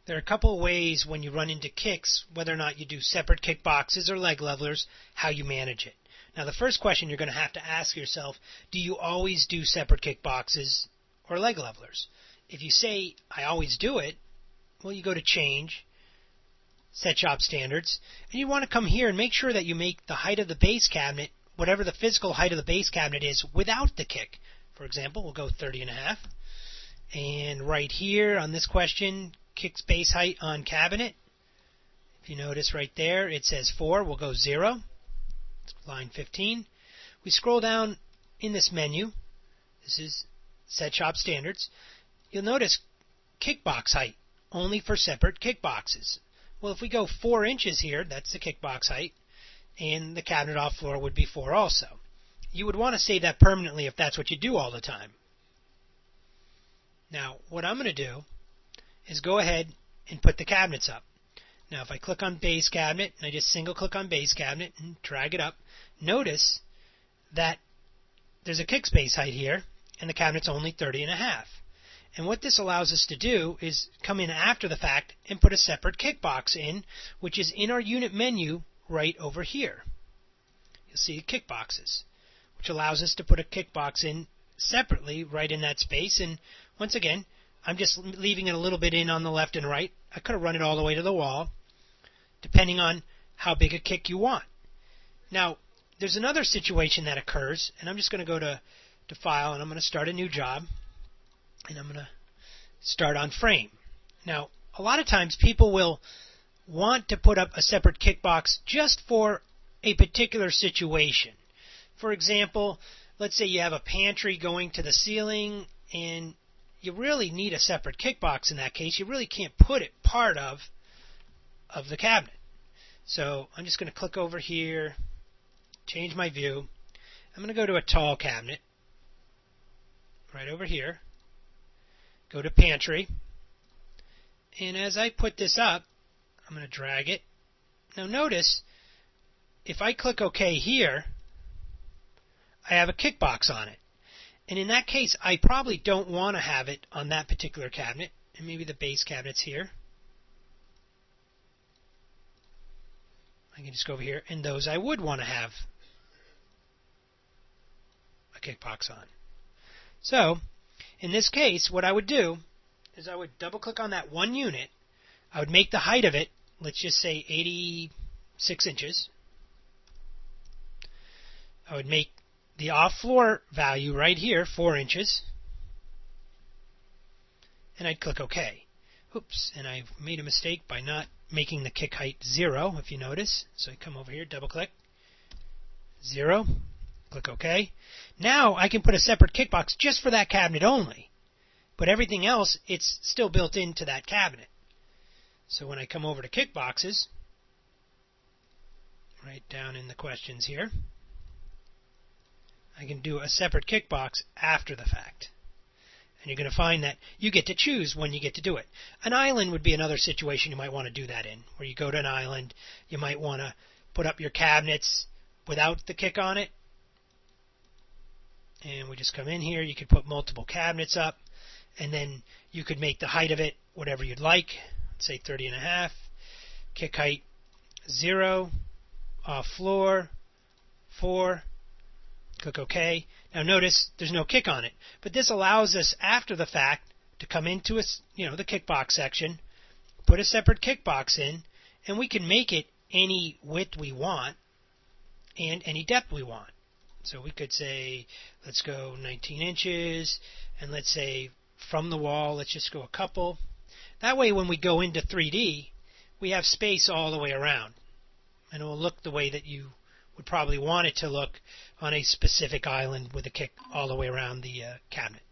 There are a couple of ways when you run into kicks, whether or not you do separate kick boxes or leg levelers, how you manage it. Now the first question you're going to have to ask yourself, do you always do separate kick boxes or leg levelers? If you say, I always do it, well, you go to Change, Set Shop Standards, and you want to come here and make sure that you make the height of the base cabinet, whatever the physical height of the base cabinet is, without the kick. For example, we'll go 30.5. And right here on this question, kick's base height on cabinet. If you notice right there, it says 4. We'll go 0. It's line 15. We scroll down in this menu. This is Set Shop Standards. You'll notice kick box height, only for separate kick boxes. Well, if we go 4 inches here, that's the kick box height, and the cabinet off floor would be 4 also. You would want to save that permanently if that's what you do all the time. Now, what I'm going to do is go ahead and put the cabinets up. Now, if I click on base cabinet, and I just single click on base cabinet and drag it up, notice that there's a kick space height here, and the cabinet's only 30.5. And what this allows us to do is come in after the fact and put a separate kick box in, which is in our unit menu right over here. You'll see kick boxes, which allows us to put a kick box in separately right in that space. And once again, I'm just leaving it a little bit in on the left and right. I could have run it all the way to the wall, depending on how big a kick you want. Now, there's another situation that occurs, and I'm just going to go to File, and I'm going to start a new job, and I'm going to start on Frame. Now, a lot of times people will want to put up a separate kick box just for a particular situation. For example, let's say you have a pantry going to the ceiling, and you really need a separate kick box in that case. You really can't put it part of the cabinet. So I'm just going to click over here, change my view. I'm going to go to a tall cabinet, right over here. Go to Pantry. And as I put this up, I'm going to drag it. Now notice, if I click OK here, I have a kick box on it. And in that case, I probably don't want to have it on that particular cabinet. And maybe the base cabinet's here. I can just go over here, and those I would want to have a kick box on. So, in this case, what I would do is I would double-click on that one unit. I would make the height of it, let's just say 86 inches. I would make the off-floor value right here 4 inches. And I'd click OK. Oops, and I made a mistake by not making the kick height 0, if you notice. So I come over here, double-click, 0, click OK. Now I can put a separate kick box just for that cabinet only. But everything else, it's still built into that cabinet. So when I come over to kick boxes, right down in the questions here, I can do a separate kick box after the fact. And you're going to find that you get to choose when you get to do it. An island would be another situation you might want to do that in, where you go to an island, you might want to put up your cabinets without the kick on it. And we just come in here, you could put multiple cabinets up, and then you could make the height of it whatever you'd like, say 30.5, kick height 0, off floor 4, click OK. Now notice there's no kick on it, but this allows us after the fact to come into the kick box section, put a separate kick box in, and we can make it any width we want and any depth we want. So we could say, let's go 19 inches, and let's say from the wall, let's just go a couple. That way when we go into 3D, we have space all the way around, and it will look the way that you would probably want it to look on a specific island with a kick all the way around the cabinet.